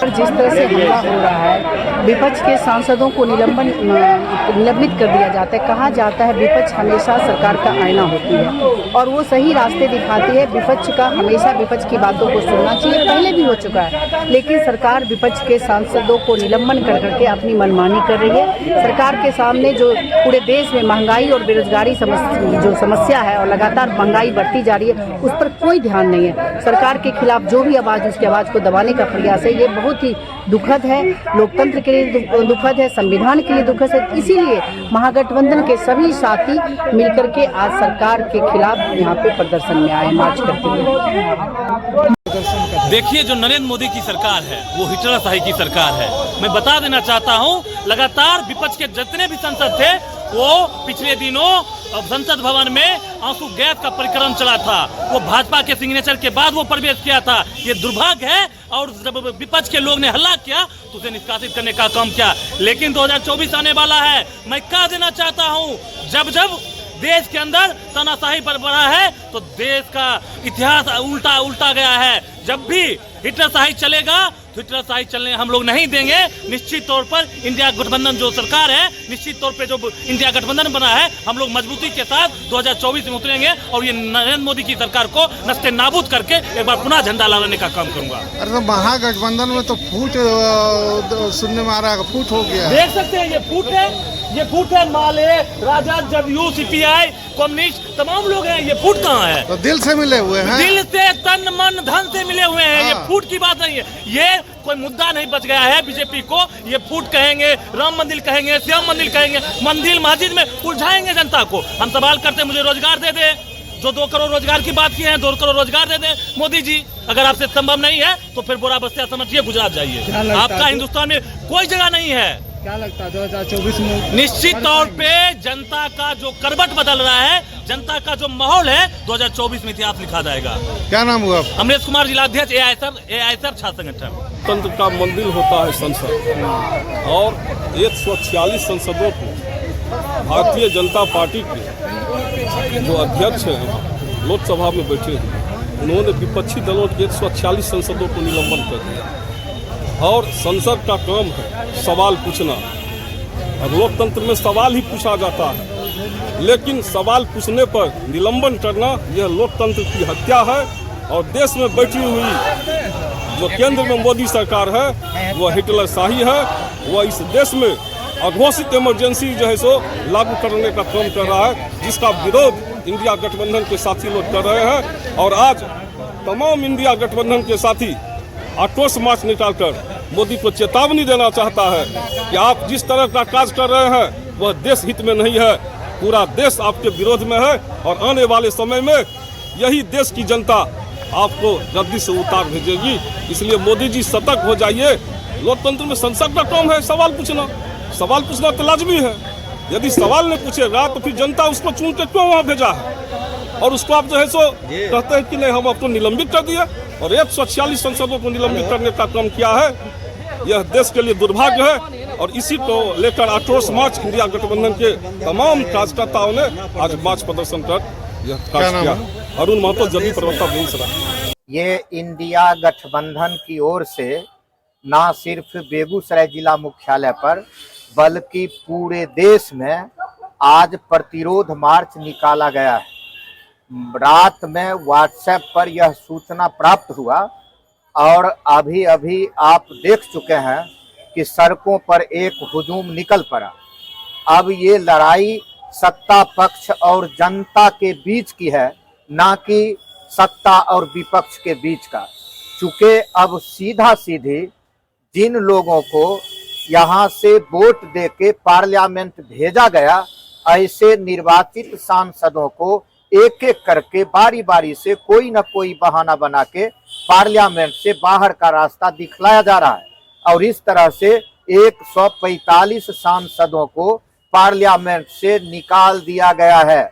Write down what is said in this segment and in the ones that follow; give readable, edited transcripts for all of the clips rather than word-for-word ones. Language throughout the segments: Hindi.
जिस तरह से हमला हो रहा है, विपक्ष के सांसदों को निलंबित कर दिया जाता है। कहा जाता है विपक्ष हमेशा सरकार का आईना होती है और वो सही रास्ते दिखाती है। विपक्ष का हमेशा विपक्ष की बातों को सुनना चाहिए, पहले भी हो चुका है, लेकिन सरकार विपक्ष के सांसदों को निलंबन कर करके अपनी मनमानी कर रही है। सरकार के सामने जो पूरे देश में महंगाई और बेरोजगारी जो समस्या है और लगातार महंगाई बढ़ती जा रही है, उस पर कोई ध्यान नहीं है। सरकार के खिलाफ जो भी आवाज़, उसकी आवाज़ को दबाने का प्रयास है, ये बहुत ही दुखद है। लोकतंत्र के लिए दुखद है, संविधान के लिए दुखद है। इसीलिए महागठबंधन के सभी साथी मिलकर के आज सरकार के खिलाफ यहाँ पे प्रदर्शन में आए, मार्च करते हुए। देखिए, जो नरेंद्र मोदी की सरकार है वो हिटलरशाही की सरकार है। मैं बता देना चाहता हूँ, लगातार विपक्ष के जितने भी सांसद थे वो पिछले दिनों संसद भवन में आंसू गैस का परिक्रम चला था। वो भाजपा के सिग्नेचर के बाद वो प्रवेश किया था। ये दुर्भाग्य है। और जब विपक्ष के लोग ने हल्ला किया तो उसे निष्कासित करने का काम किया। लेकिन 2024 आने वाला है। मैं कह देना चाहता हूँ, जब जब देश के अंदर तानाशाही पर बढ़ा है तो देश का इतिहास उल्टा गया है। जब भी हिटलरशाही चलेगा तो हिटलरशाही चलने हम लोग नहीं देंगे। निश्चित तौर पर इंडिया गठबंधन जो सरकार है, निश्चित तौर पे जो इंडिया गठबंधन बना है, हम लोग मजबूती के साथ 2024 में उतरेंगे और ये नरेंद्र मोदी की सरकार को नस्ते नाबूद करके एक बार पुनः झंडा लहराने का काम करूंगा। अरे तो महागठबंधन में तो फूट सुनने में आ रहा है, फूट हो गया। देख सकते हैं ये फूट है माले, राजद, जदयू, सीपीआई, कम्युनिस्ट, तमाम लोग हैं। ये फूट कहाँ है? तो दिल से मिले हुए हैं, दिल से, तन मन धन से मिले हुए हैं। ये फूट की बात नहीं है। ये कोई मुद्दा नहीं बच गया है बीजेपी को। ये फूट कहेंगे, राम मंदिर कहेंगे, श्याम मंदिर कहेंगे, मंदिर मस्जिद में उलझाएंगे जनता को। हम सवाल करते हैं, मुझे रोजगार दे दे। जो 2 करोड़ रोजगार की बात की है, 2 करोड़ रोजगार दे दे मोदी जी। अगर आपसे संभव नहीं है तो फिर बोरा बस्तिया समझिए, गुजरात जाइए। आपका हिंदुस्तान में कोई जगह नहीं है। क्या लगता है 2024 में? निश्चित तौर पे जनता का जो करवट बदल रहा है, जनता का जो माहौल है, 2024 में इतिहास लिखा जाएगा। क्या नाम हुआ? अमरेश कुमार, जिलाध्यक्ष एआईएसएफ छात्र संगठन। तंत्र का मंदिर होता है संसद, और 146 सांसदों को भारतीय जनता पार्टी के जो अध्यक्ष हैं लोकसभा में बैठे हैं, उन्होंने विपक्षी दलों के 146 सांसदों को निलंबन कर दिया। और संसद का काम है सवाल पूछना, और लोकतंत्र में सवाल ही पूछा जाता है, लेकिन सवाल पूछने पर निलंबन करना यह लोकतंत्र की हत्या है। और देश में बैठी हुई जो केंद्र में मोदी सरकार है वह हिटलरशाही है। वह इस देश में अघोषित इमरजेंसी जो है सो लागू करने का काम कर रहा है, जिसका विरोध इंडिया गठबंधन के साथी लोग कर रहे हैं। और आज तमाम इंडिया गठबंधन के साथी आक्रोश मार्च निकालकर मोदी को चेतावनी देना चाहता है कि आप जिस तरह का कार्य कर रहे हैं वह देश हित में नहीं है। पूरा देश आपके विरोध में है और आने वाले समय में यही देश की जनता आपको गद्दी से उतार भेजेगी। इसलिए मोदी जी सतर्क हो जाइए। लोकतंत्र में संसद का काम है सवाल पूछना। सवाल पूछना तो लाजमी है। यदि सवाल नहीं पूछेगा तो फिर जनता उसको चुन के क्यों वहाँ भेजा है? और उसको आप जो है सो कहते हैं कि नहीं, हम आपको निलंबित कर दिए और 146 सांसदों को निलंबित करने का काम किया है। यह देश के लिए दुर्भाग्य है। और इसी को लेकर आक्रोश मार्च इंडिया गठबंधन के तमाम कार्यकर्ताओं ने आज मार्च प्रदर्शन कर यह कार्य किया। अरुण महतो, जल्दी प्रवक्ता, बेगूसराय। ये इंडिया गठबंधन की ओर से न सिर्फ बेगूसराय जिला मुख्यालय पर बल्कि पूरे देश में आज प्रतिरोध मार्च निकाला गया है। रात में व्हाट्सएप पर यह सूचना प्राप्त हुआ और अभी अभी आप देख चुके हैं कि सड़कों पर एक हुजूम निकल पड़ा। अब ये लड़ाई सत्ता पक्ष और जनता के बीच की है, ना कि सत्ता और विपक्ष के बीच का। चूंकि अब सीधा सीधी जिन लोगों को यहाँ से वोट देके पार्लियामेंट भेजा गया, ऐसे निर्वाचित सांसदों को एक एक करके बारी बारी से कोई न कोई बहाना बना के पार्लियामेंट से बाहर का रास्ता दिखलाया जा रहा है। और इस तरह से 145 सांसदों को पार्लियामेंट से निकाल दिया गया है।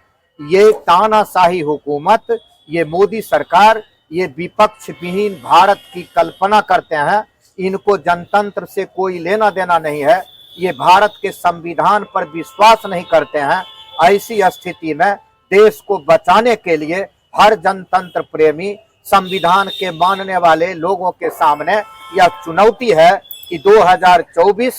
ये तानाशाही हुकूमत, ये मोदी सरकार, ये विपक्ष विहीन भारत की कल्पना करते हैं। इनको जनतंत्र से कोई लेना देना नहीं है। ये भारत के संविधान पर विश्वास नहीं करते हैं। ऐसी स्थिति में देश को बचाने के लिए हर जनतंत्र प्रेमी संविधान के मानने वाले लोगों के सामने यह चुनौती है कि 2024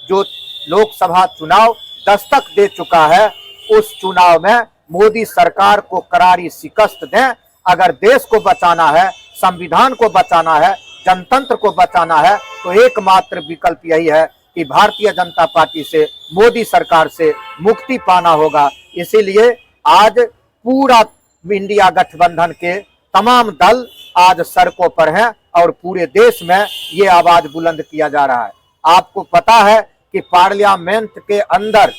जो लोकसभा चुनाव दस्तक दे चुका है, उस चुनाव में मोदी सरकार को करारी शिकस्त दें। अगर देश को बचाना है, संविधान को बचाना है, जनतंत्र को बचाना है, तो एकमात्र विकल्प यही है कि भारतीय जनता पार्टी से, मोदी सरकार से मुक्ति पाना होगा। इसीलिए आज पूरा इंडिया गठबंधन के तमाम दल आज सड़कों पर हैं और पूरे देश में ये आवाज बुलंद किया जा रहा है। आपको पता है कि पार्लियामेंट के अंदर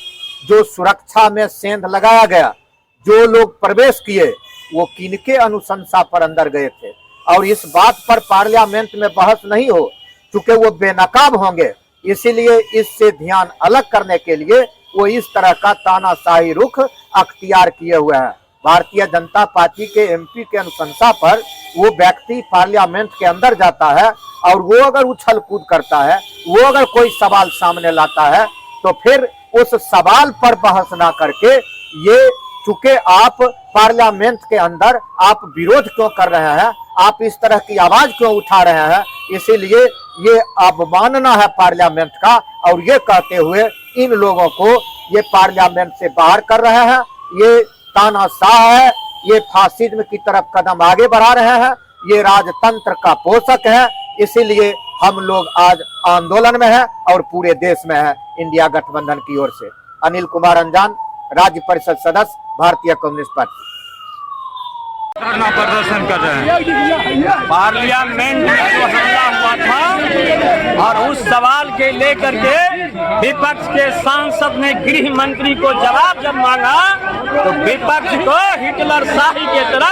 जो सुरक्षा में सेंध लगाया गया, जो लोग प्रवेश किए वो किनके अनुशंसा पर अंदर गए थे, और इस बात पर पार्लियामेंट में बहस नहीं हो, चूंकि वो बेनकाब होंगे। इसीलिए इससे ध्यान अलग करने के लिए वो इस तरह का तानाशाही रुख अख्तियार किए हुए हैं। भारतीय जनता पार्टी के एमपी के अनुशंसा पर वो व्यक्ति पार्लियामेंट के अंदर जाता है और वो अगर उछल कूद करता है, वो अगर कोई सवाल सामने लाता है, तो फिर उस सवाल पर बहस ना करके ये, चूंकि आप पार्लियामेंट के अंदर आप विरोध क्यों कर रहे हैं, आप इस तरह की आवाज क्यों उठा रहे हैं, इसीलिए ये अवमानना है पार्लियामेंट का। और ये कहते हुए इन लोगों को ये पार्लियामेंट से बाहर कर रहे हैं, ये तानाशाह है, ये फासिज्म की तरफ कदम आगे बढ़ा रहे हैं, ये राजतंत्र का पोषक है। इसीलिए हम लोग आज आंदोलन में हैं और पूरे देश में हैं इंडिया गठबंधन की ओर से। अनिल कुमार अंजान, राज्य परिषद सदस्य, भारतीय कम्युनिस्ट पार्टी। धरना प्रदर्शन कर रहे हैं। पार्लियामेंट में जो हमला हुआ था और उस सवाल के लेकर के विपक्ष के सांसद ने गृह मंत्री को जब मांगा, तो विपक्ष को हिटलर शाही के तरह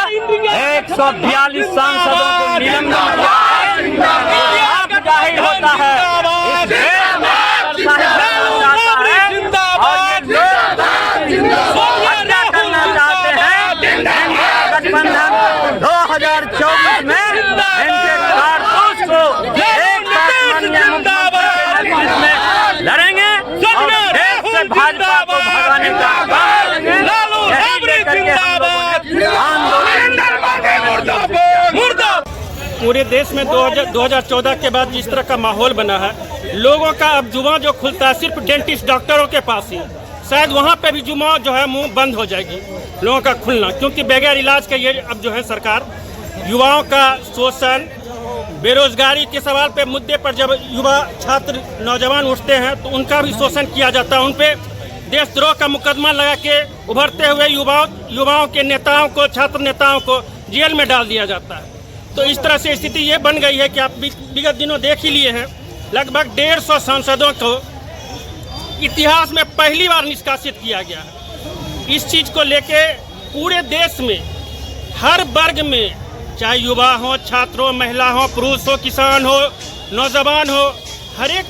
142 सांसदों को निलंबित किया। आप जाहिर होता है गठबंधन 2024 में इनके कारतूस को एक साथ में लड़ेंगे और देश से भाजपा को भगाने का काम करेंगे। पूरे देश में 2014 के बाद जिस तरह का माहौल बना है, लोगों का अब जुबान जो खुलता है सिर्फ डेंटिस्ट डॉक्टरों के पास ही, शायद वहाँ पे भी जुबान जो है मुंह बंद हो जाएगी लोगों का खुलना, क्योंकि बगैर इलाज के ये अब जो है सरकार युवाओं का शोषण, बेरोजगारी के सवाल पे मुद्दे पर जब युवा छात्र नौजवान उठते हैं तो उनका भी शोषण किया जाता है, उन पे देशद्रोह का मुकदमा लगा के उभरते हुए युवाओं के नेताओं को, छात्र नेताओं को जेल में डाल दिया जाता है। तो इस तरह से स्थिति ये बन गई है कि आप विगत दिनों देख ही लिए हैं, लगभग 150 सांसदों को इतिहास में पहली बार निष्कासित किया गया है। इस चीज़ को लेके पूरे देश में हर वर्ग में, चाहे युवा हो, छात्र हो, महिला हो, पुरुष हो, किसान हो, नौजवान हो, हर एक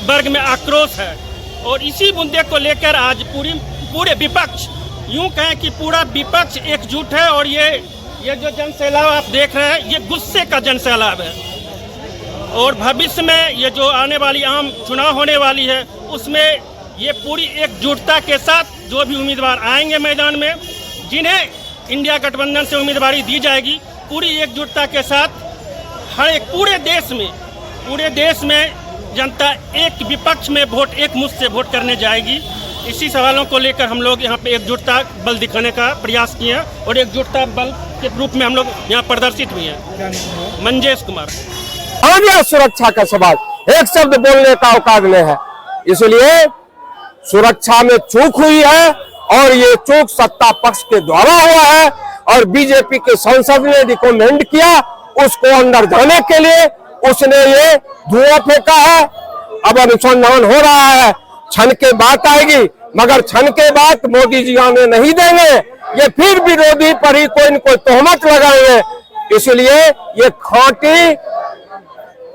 वर्ग में आक्रोश है। और इसी मुद्दे को लेकर आज पूरे विपक्ष, यूं कहें कि पूरा विपक्ष एकजुट है। और ये जो जन सैलाब आप देख रहे हैं, ये गुस्से का जन सैलाब है। और भविष्य में ये जो आने वाली आम चुनाव होने वाली है, उसमें ये पूरी एकजुटता के साथ जो भी उम्मीदवार आएंगे मैदान में, जिन्हें इंडिया गठबंधन से उम्मीदवारी दी जाएगी, पूरी एकजुटता के साथ हर एक पूरे देश में जनता एक विपक्ष में वोट, एक मुश्त से वोट करने जाएगी। इसी सवालों को लेकर हम लोग यहाँ पे एकजुटता बल दिखाने का प्रयास किए हैं और एकजुटता बल के रूप में हम लोग यहाँ प्रदर्शित हुए हैं। मंजेश कुमार। सुरक्षा का सवाल एक शब्द बोलने का औकात नहीं है, इसलिए सुरक्षा में चूक हुई है और ये चूक सत्ता पक्ष के द्वारा हुआ है। और बीजेपी के सांसद ने रिकमेंड किया उसको अंदर जाने के लिए, उसने ये धुआं फेंका है। अब अनुसंधान हो रहा है, क्षण के बात आएगी, मगर क्षण के बाद मोदी जी आने नहीं देंगे, ये फिर विरोधी पर ही कोई न कोई तोहमत लगाएंगे। इसलिए ये खांटी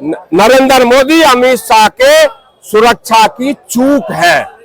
नरेंद्र मोदी, अमित शाह के सुरक्षा की चूक है।